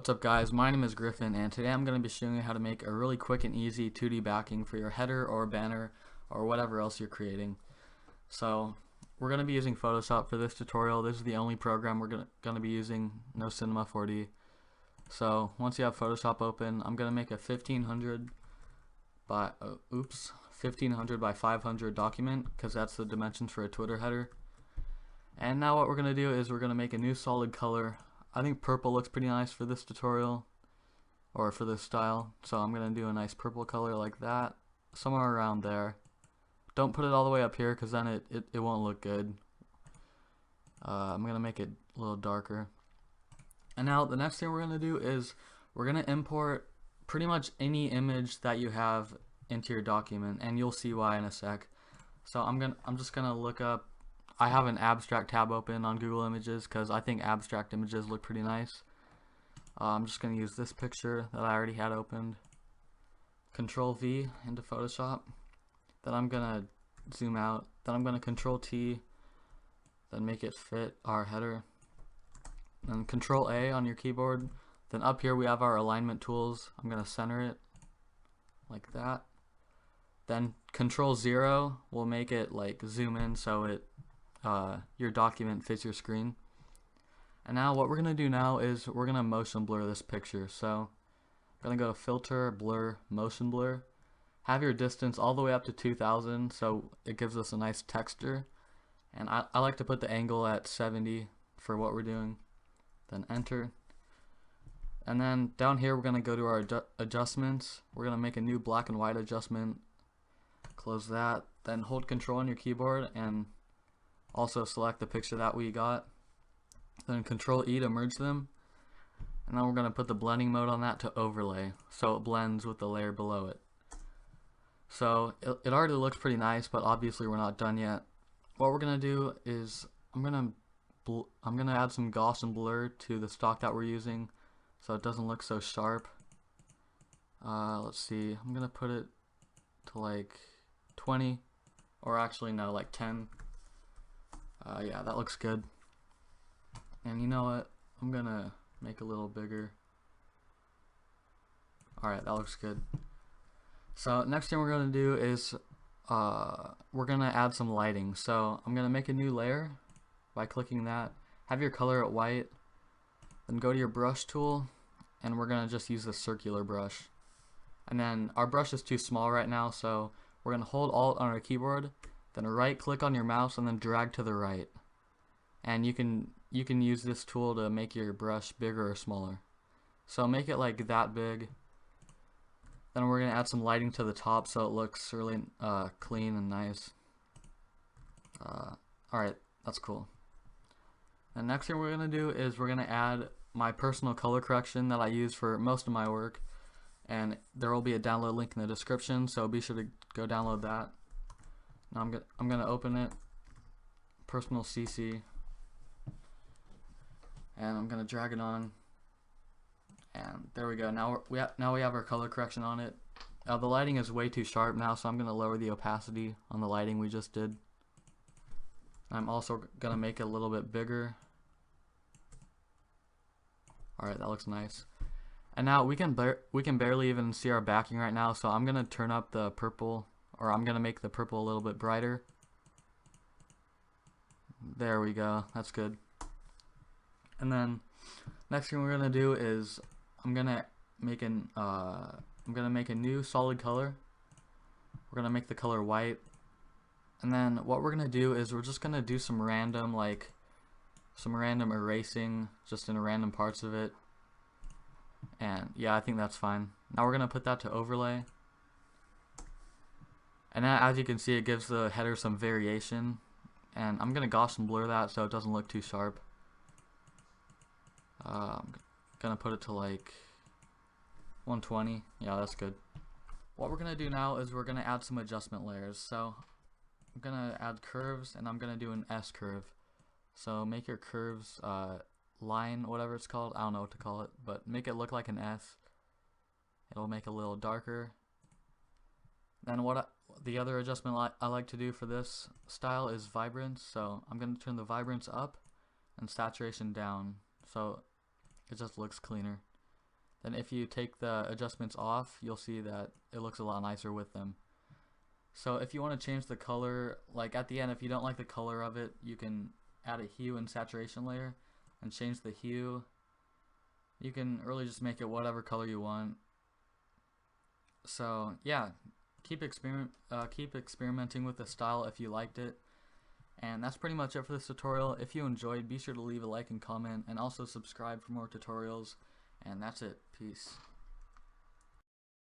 What's up guys, my name is Griffin and today I'm going to be showing you how to make a really quick and easy 2D backing for your header or banner or whatever else you're creating. So we're going to be using Photoshop for this tutorial. This is the only program we're going to be using, no Cinema 4D. So once you have Photoshop open, I'm going to make a 1500 by 500 document because that's the dimensions for a Twitter header. And now what we're going to do is we're going to make a new solid color. I think purple looks pretty nice for this tutorial or for this style, so I'm going to do a nice purple color like that, somewhere around there. Don't put it all the way up here because then it won't look good. I'm going to make it a little darker. And now the next thing we're going to do is we're going to import pretty much any image that you have into your document, and you'll see why in a sec. So I'm just going to look up. I have an abstract tab open on Google Images because I think abstract images look pretty nice. I'm just going to use this picture that I already had opened. Control V into Photoshop. Then I'm going to zoom out. Then I'm going to Control T. Then make it fit our header. Then Control A on your keyboard. Then up here we have our alignment tools. I'm going to center it like that. Then Control 0 will make it like zoom in so it your document fits your screen. And now what we're going to do now is we're going to motion blur this picture. So I'm going to go to Filter, Blur, Motion Blur. Have your distance all the way up to 2000 so it gives us a nice texture. And I like to put the angle at 70 for what we're doing. Then enter. And then down here we're going to go to our adjustments. We're going to make a new black and white adjustment. Close that. Then hold Control on your keyboard and also select the picture that we got. Then Control E to merge them. And then we're going to put the blending mode on that to overlay so it blends with the layer below it. So it already looks pretty nice, but obviously we're not done yet. What we're going to do is I'm going to add some Gaussian blur to the stock that we're using so it doesn't look so sharp. Let's see, I'm going to put it to like 20, or actually no, like 10. Yeah, that looks good. And you know what? I'm gonna make a little bigger. Alright, that looks good. So next thing we're gonna do is we're gonna add some lighting. So I'm gonna make a new layer by clicking that. Have your color at white. Then go to your brush tool, and we're gonna just use the circular brush. And then our brush is too small right now, so we're gonna hold Alt on our keyboard. Then right click on your mouse and then drag to the right. And you can use this tool to make your brush bigger or smaller. So make it like that big. Then we're going to add some lighting to the top so it looks really clean and nice. Alright, that's cool. And next thing we're going to do is we're going to add my personal color correction that I use for most of my work. And there will be a download link in the description, so be sure to go download that. Now I'm gonna open it, personal CC, and I'm gonna drag it on, and there we go. Now we have our color correction on it. The lighting is way too sharp now, so I'm gonna lower the opacity on the lighting we just did. I'm also gonna make it a little bit bigger. Alright, that looks nice. And now we can barely even see our backing right now, so I'm gonna turn up the purple. Or I'm going to make the purple a little bit brighter. There we go. That's good. And then next thing we're going to do is I'm going to make a new solid color. We're going to make the color white. And then what we're going to do is we're just going to do some random erasing just in random parts of it. And yeah, I think that's fine. Now we're going to put that to overlay. And as you can see, it gives the header some variation. And I'm going to Gaussian blur that so it doesn't look too sharp. I'm going to put it to like 120. Yeah, that's good. What we're going to do now is we're going to add some adjustment layers. So I'm going to add curves, and I'm going to do an S curve. So make your curves line, whatever it's called. I don't know what to call it, but make it look like an S. It'll make it a little darker. Then the other adjustment I like to do for this style is vibrance. So I'm going to turn the vibrance up and saturation down so it just looks cleaner. then if you take the adjustments off, you'll see that it looks a lot nicer with them. So if you want to change the color, like at the end, if you don't like the color of it, you can add a hue and saturation layer and change the hue. You can really just make it whatever color you want. So yeah, keep experimenting with the style if you liked it. And that's pretty much it for this tutorial. If you enjoyed, be sure to leave a like and comment, and also subscribe for more tutorials. And that's it. Peace.